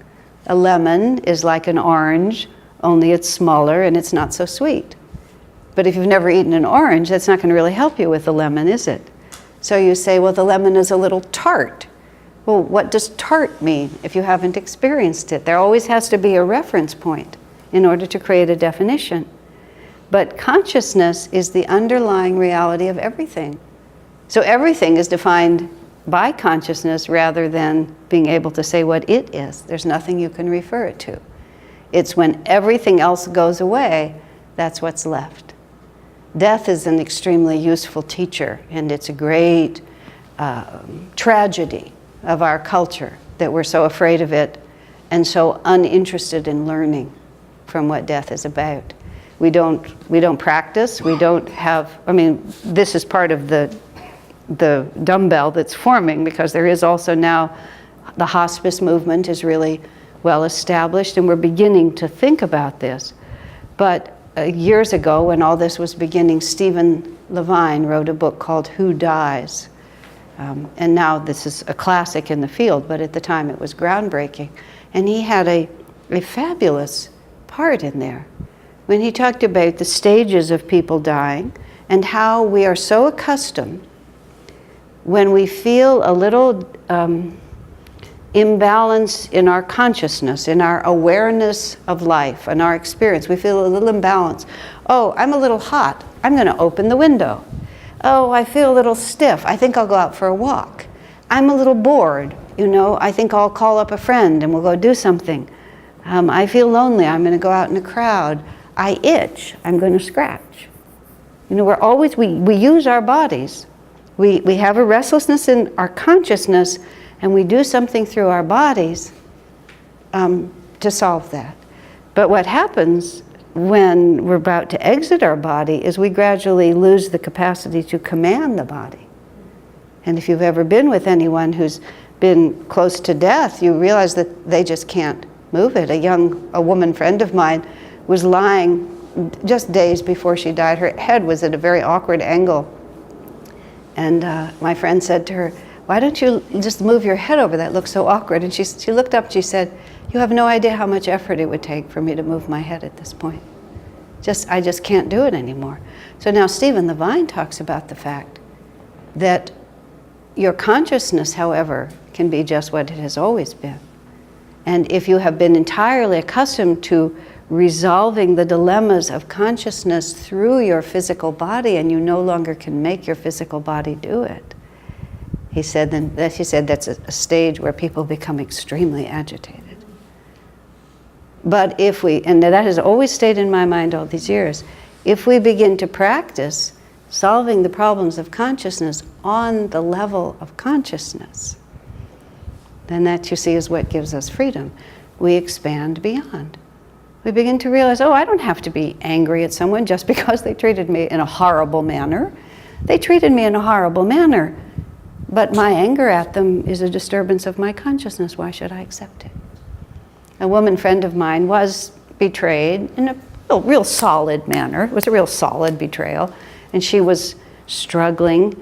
A lemon is like an orange, only it's smaller and it's not so sweet. But if you've never eaten an orange, that's not going to really help you with the lemon, is it? So you say, well, the lemon is a little tart. Well, what does tart mean if you haven't experienced it? There always has to be a reference point in order to create a definition. But consciousness is the underlying reality of everything. So everything is defined by consciousness rather than being able to say what it is. There's nothing you can refer it to. It's when everything else goes away, that's what's left. Death is an extremely useful teacher, and it's a great tragedy of our culture that we're so afraid of it and so uninterested in learning from what death is about. We don't practice, we don't have, this is part of the dumbbell that's forming, because there is also now, the hospice movement is really well established, and we're beginning to think about this. But years ago, when all this was beginning, Stephen Levine wrote a book called Who Dies? And now this is a classic in the field, but at the time it was groundbreaking. And he had a fabulous part in there when he talked about the stages of people dying and how we are so accustomed, when we feel a little imbalance in our consciousness, in our awareness of life, and our experience. We feel a little imbalance. Oh, I'm a little hot. I'm going to open the window. Oh, I feel a little stiff. I think I'll go out for a walk. I'm a little bored. I think I'll call up a friend and we'll go do something. I feel lonely. I'm going to go out in a crowd. I itch. I'm going to scratch. We're always, we use our bodies. We have a restlessness in our consciousness, and we do something through our bodies to solve that. But what happens when we're about to exit our body is we gradually lose the capacity to command the body. And if you've ever been with anyone who's been close to death, you realize that they just can't move it. A woman friend of mine was lying just days before she died. Her head was at a very awkward angle. And my friend said to her, "Why don't you just move your head over? That looks so awkward." And she looked up and she said, "You have no idea how much effort it would take for me to move my head at this point. I just can't do it anymore." So now Stephen Levine talks about the fact that your consciousness, however, can be just what it has always been. And if you have been entirely accustomed to resolving the dilemmas of consciousness through your physical body, and you no longer can make your physical body do it, he said that's a stage where people become extremely agitated. But and that has always stayed in my mind all these years, if we begin to practice solving the problems of consciousness on the level of consciousness, then that, you see, is what gives us freedom. We expand beyond. We begin to realize, I don't have to be angry at someone just because they treated me in a horrible manner. They treated me in a horrible manner, but my anger at them is a disturbance of my consciousness. Why should I accept it? A woman friend of mine was betrayed in a real solid manner. It was a real solid betrayal, and she was struggling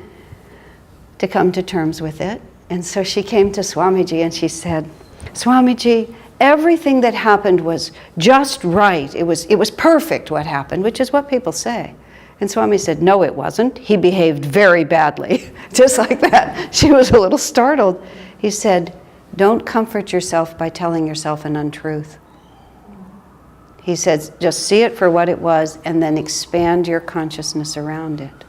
to come to terms with it. And so she came to Swamiji and she said, "Swamiji, everything that happened was just right. It was perfect what happened," which is what people say. And Swami said, "No, it wasn't. He behaved very badly." Just like that. She was a little startled. He said, "Don't comfort yourself by telling yourself an untruth." He said, "Just see it for what it was and then expand your consciousness around it."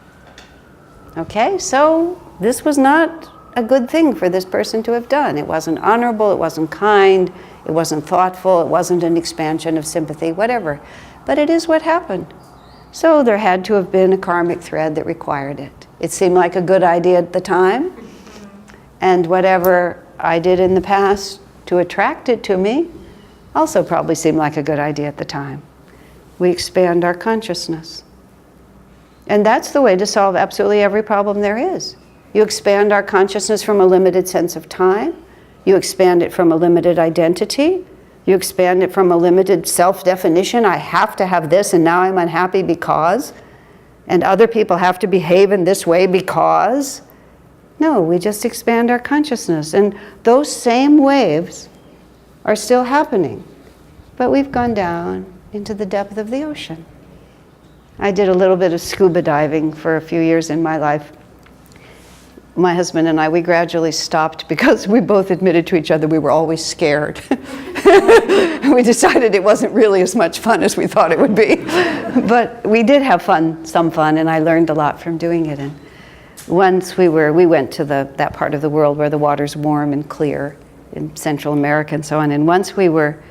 Okay, so this was not a good thing for this person to have done. It wasn't honorable, it wasn't kind, it wasn't thoughtful, it wasn't an expansion of sympathy, whatever. But it is what happened. So there had to have been a karmic thread that required it. It seemed like a good idea at the time, and whatever I did in the past to attract it to me also probably seemed like a good idea at the time. We expand our consciousness. And that's the way to solve absolutely every problem there is. You expand our consciousness from a limited sense of time. You expand it from a limited identity. You expand it from a limited self-definition. I have to have this and now I'm unhappy because. And other people have to behave in this way because. No, we just expand our consciousness. And those same waves are still happening. But we've gone down into the depth of the ocean. I did a little bit of scuba diving for a few years in my life. My husband and I, we gradually stopped because we both admitted to each other we were always scared. We decided it wasn't really as much fun as we thought it would be. But we did have some fun, and I learned a lot from doing it. And once we went to that part of the world where the water's warm and clear in Central America and so on. And once we were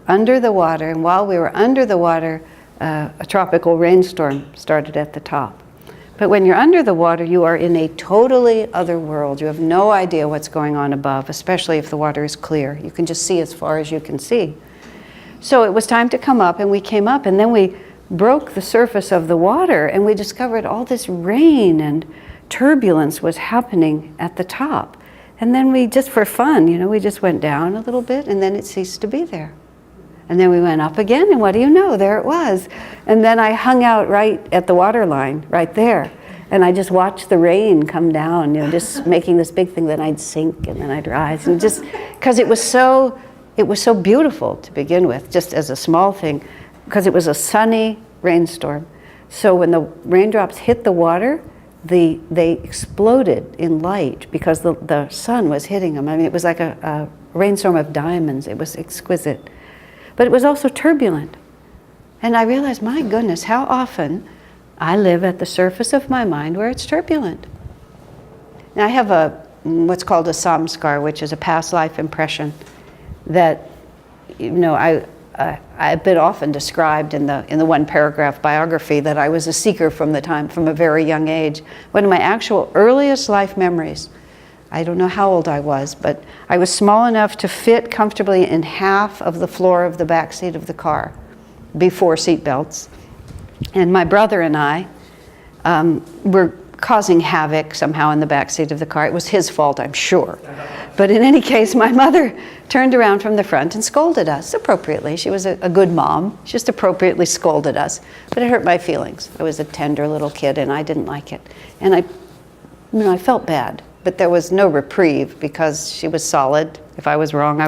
under the water, and while we were under the water, a tropical rainstorm started at the top. But when you're under the water, you are in a totally other world. You have no idea what's going on above, especially if the water is clear. You can just see as far as you can see. So it was time to come up, and we came up, and then we broke the surface of the water, and we discovered all this rain and turbulence was happening at the top. And then we just, for fun, we just went down a little bit, and then it ceased to be there. And then we went up again, and what do you know? There it was. And then I hung out right at the water line, right there. And I just watched the rain come down, just making this big thing. Then I'd sink, and then I'd rise. And just, because it was so beautiful to begin with, just as a small thing, because it was a sunny rainstorm. So when the raindrops hit the water, they exploded in light because the sun was hitting them. I mean, it was like a rainstorm of diamonds. It was exquisite. But it was also turbulent. And I realized, my goodness, how often I live at the surface of my mind where it's turbulent. Now I have what's called a samskar, which is a past life impression that, I've been often described in the one paragraph biography that I was a seeker from a very young age. One of my actual earliest life memories, I don't know how old I was, but I was small enough to fit comfortably in half of the floor of the back seat of the car before seat belts. And my brother and I were causing havoc somehow in the back seat of the car. It was his fault, I'm sure. But in any case, my mother turned around from the front and scolded us appropriately. She was a good mom. She just appropriately scolded us. But it hurt my feelings. I was a tender little kid and I didn't like it. And I felt bad. But there was no reprieve because she was solid. If I was wrong,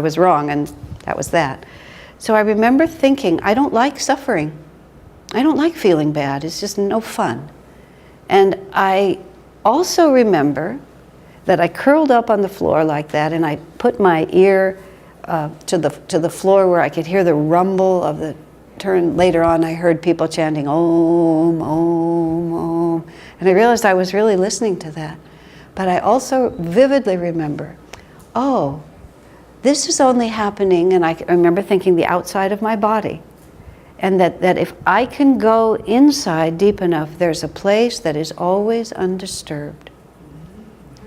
and that was that. So I remember thinking, I don't like suffering. I don't like feeling bad. It's just no fun. And I also remember that I curled up on the floor like that, and I put my ear to the floor where I could hear the rumble of the turn. Later on, I heard people chanting Om, Om, Om, and I realized I was really listening to that. But I also vividly remember, oh, this is only happening, and I remember thinking the outside of my body. And that if I can go inside deep enough, there's a place that is always undisturbed.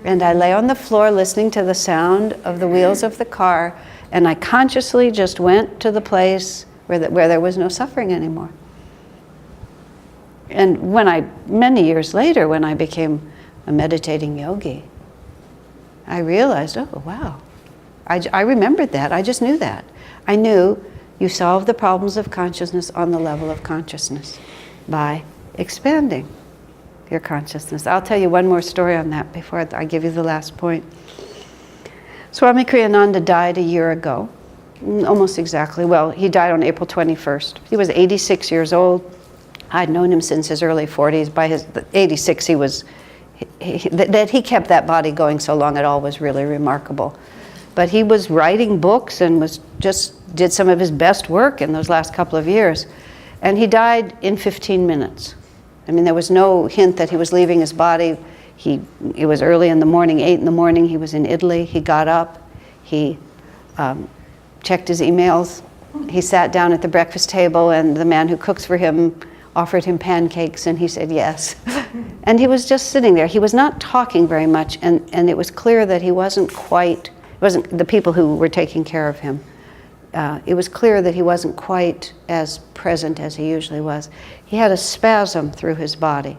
And I lay on the floor listening to the sound of the wheels of the car, and I consciously just went to the place where there was no suffering anymore. And many years later, when I became a meditating yogi, I realized, oh, wow. I remembered that. I just knew that. I knew you solve the problems of consciousness on the level of consciousness by expanding your consciousness. I'll tell you one more story on that before I give you the last point. Swami Kriyananda died a year ago, almost exactly. Well, he died on April 21st. He was 86 years old. I'd known him since his early 40s. By his 86, that he kept that body going so long at all was really remarkable. But he was writing books and did some of his best work in those last couple of years. And he died in 15 minutes. I mean, there was no hint that he was leaving his body. It was early in the morning, 8 in the morning. He was in Italy. He got up. He checked his emails. He sat down at the breakfast table, and the man who cooks for him offered him pancakes, and he said yes. And he was just sitting there. He was not talking very much, and it was clear that he wasn't the people who were taking care of him. It was clear that he wasn't quite as present as he usually was. He had a spasm through his body,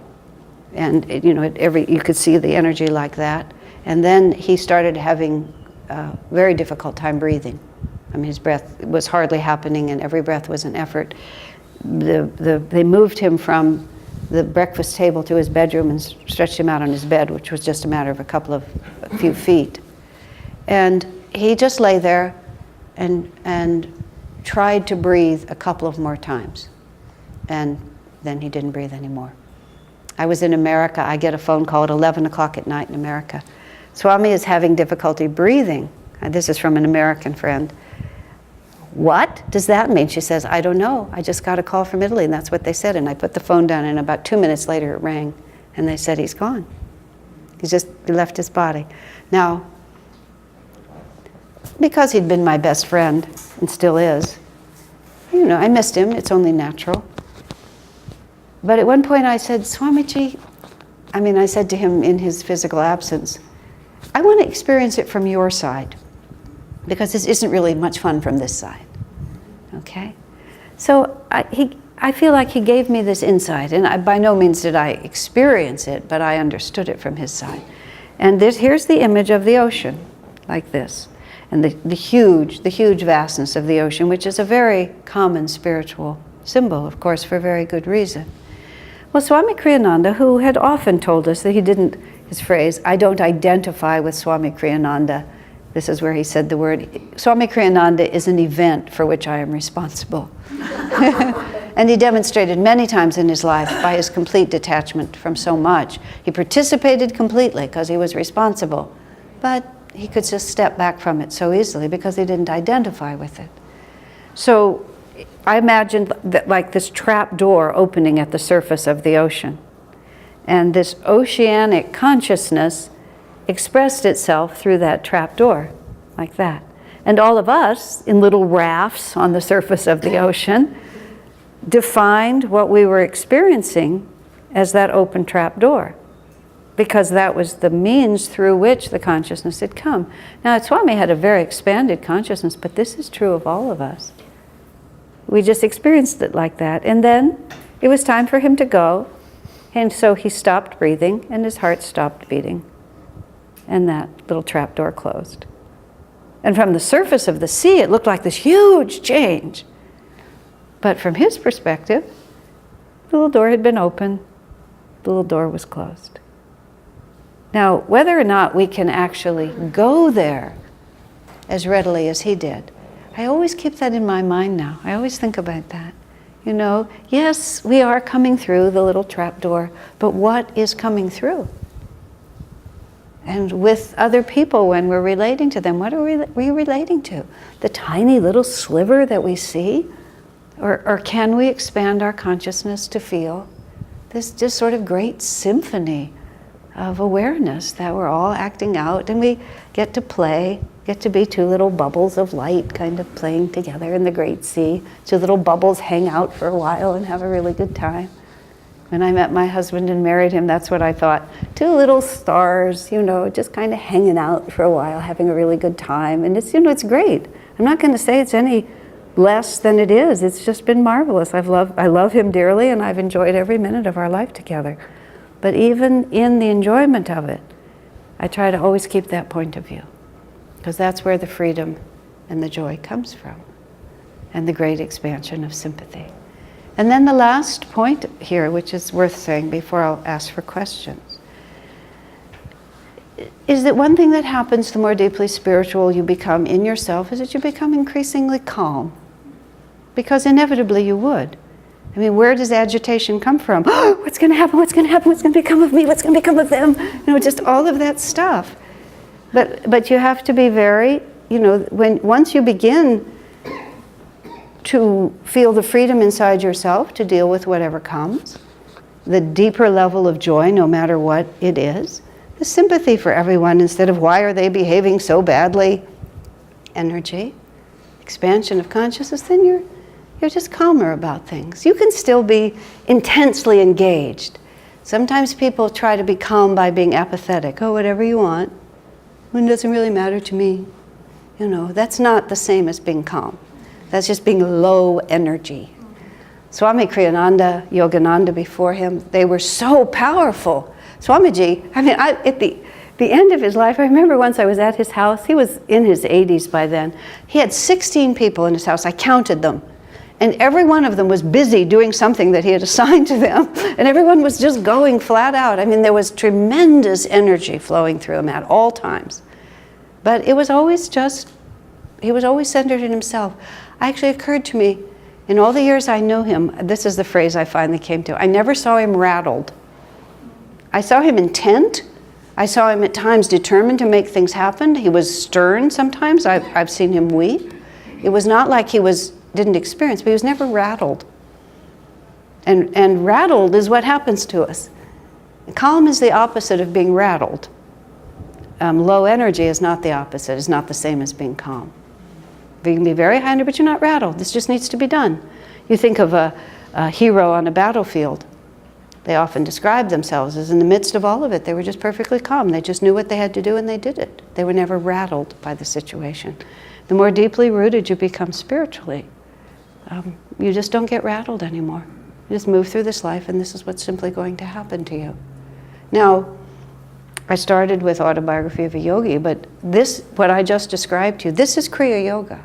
and you could see the energy like that. And then he started having a very difficult time breathing. I mean, his breath was hardly happening, and every breath was an effort. They moved him from the breakfast table to his bedroom and stretched him out on his bed, which was just a matter of a few feet. And he just lay there and tried to breathe a couple of more times. And then he didn't breathe anymore. I was in America. I get a phone call at 11 o'clock at night in America. Swami is having difficulty breathing. And this is from an American friend. What does that mean? She says, I don't know. I just got a call from Italy, and that's what they said. And I put the phone down, and about 2 minutes later it rang. And they said, he's gone. He left his body. Now, because he'd been my best friend, and still is, I missed him. It's only natural. But at one point I said, Swamiji, I said to him in his physical absence, I want to experience it from your side, because this isn't really much fun from this side. Okay? So I feel like he gave me this insight, and by no means did I experience it, but I understood it from his side. And here's the image of the ocean, like this. And the huge vastness of the ocean, which is a very common spiritual symbol, of course, for very good reason. Well, Swami Kriyananda, who had often told us that his phrase, I don't identify with Swami Kriyananda, this is where he said the word, Swami Kriyananda is an event for which I am responsible. And he demonstrated many times in his life by his complete detachment from so much. He participated completely because he was responsible, but he could just step back from it so easily because he didn't identify with it. So I imagined that like this trap door opening at the surface of the ocean. And this oceanic consciousness expressed itself through that trap door, like that. And all of us, in little rafts on the surface of the ocean, defined what we were experiencing as that open trap door, because that was the means through which the consciousness had come. Now, Swami had a very expanded consciousness, but this is true of all of us. We just experienced it like that. And then it was time for him to go, and so he stopped breathing, and his heart stopped beating. And that little trap door closed. And from the surface of the sea, it looked like this huge change. But from his perspective, the little door had been open, the little door was closed. Now, whether or not we can actually go there as readily as he did, I always keep that in my mind now. I always think about that. You know, yes, we are coming through the little trap door, but what is coming through? And with other people, when we're relating to them, what are we relating to? The tiny little sliver that we see? Or can we expand our consciousness to feel this just sort of great symphony of awareness that we're all acting out, and we get to play, get to be two little bubbles of light kind of playing together in the great sea. Two little bubbles hang out for a while and have a really good time. When I met my husband and married him, that's what I thought. Two little stars, you know, just kind of hanging out for a while, having a really good time. And it's, you know, it's great. I'm not going to say it's any less than it is. It's just been marvelous. I love him dearly, and I've enjoyed every minute of our life together. But even in the enjoyment of it, I try to always keep that point of view, because that's where the freedom and the joy comes from, and the great expansion of sympathy. And then the last point here, which is worth saying before I'll ask for questions, is that one thing that happens the more deeply spiritual you become in yourself is that you become increasingly calm. Because inevitably you would. I mean, where does agitation come from? Oh, what's going to happen? What's going to happen? What's going to become of me? What's going to become of them? You know, just all of that stuff. But you have to be very, you know, once you begin to feel the freedom inside yourself to deal with whatever comes, the deeper level of joy, no matter what it is, the sympathy for everyone instead of why are they behaving so badly, energy, expansion of consciousness, then you're just calmer about things. You can still be intensely engaged. Sometimes people try to be calm by being apathetic. Oh, whatever you want. It doesn't really matter to me. You know, that's not the same as being calm. That's just being low energy. Swami Kriyananda, Yogananda before him, they were so powerful. Swamiji, I mean, at the end of his life, I remember once I was at his house. He was in his 80s by then. He had 16 people in his house. I counted them. And every one of them was busy doing something that he had assigned to them. And everyone was just going flat out. I mean, there was tremendous energy flowing through him at all times. But it was always just, he was always centered in himself. Actually, it occurred to me, in all the years I knew him, this is the phrase I finally came to, I never saw him rattled. I saw him intent. I saw him at times determined to make things happen. He was stern sometimes. I've seen him weep. It was not like he didn't experience, but he was never rattled. And rattled is what happens to us. Calm is the opposite of being rattled. Low energy is not the opposite. It's not the same as being calm. You can be very high energy, but you're not rattled. This just needs to be done. You think of a hero on a battlefield. They often describe themselves as in the midst of all of it, they were just perfectly calm. They just knew what they had to do and they did it. They were never rattled by the situation. The more deeply rooted you become spiritually, you just don't get rattled anymore. You just move through this life, and this is what's simply going to happen to you. Now, I started with Autobiography of a Yogi, but this, what I just described to you, this is Kriya Yoga.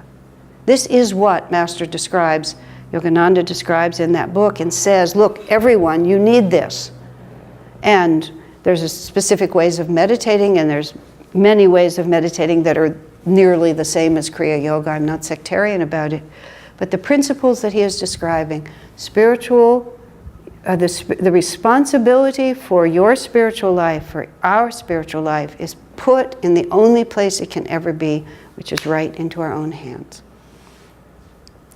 This is what Master describes, Yogananda describes in that book, and says, look, everyone, you need this. And there's specific ways of meditating, and there's many ways of meditating that are nearly the same as Kriya Yoga. I'm not sectarian about it. But the principles that he is describing, spiritual, the responsibility for your spiritual life, for our spiritual life, is put in the only place it can ever be, which is right into our own hands.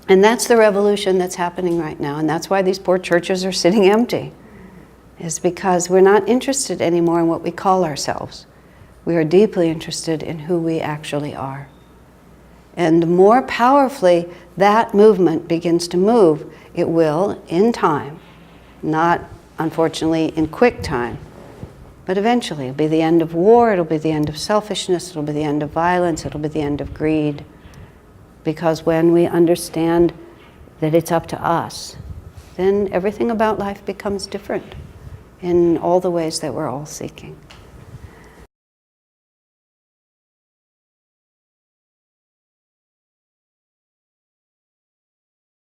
And that's the revolution that's happening right now, and that's why these poor churches are sitting empty, is because we're not interested anymore in what we call ourselves. We are deeply interested in who we actually are. And the more powerfully that movement begins to move, it will, in time, not unfortunately in quick time, but eventually it'll be the end of war, it'll be the end of selfishness, it'll be the end of violence, it'll be the end of greed. Because when we understand that it's up to us, then everything about life becomes different in all the ways that we're all seeking.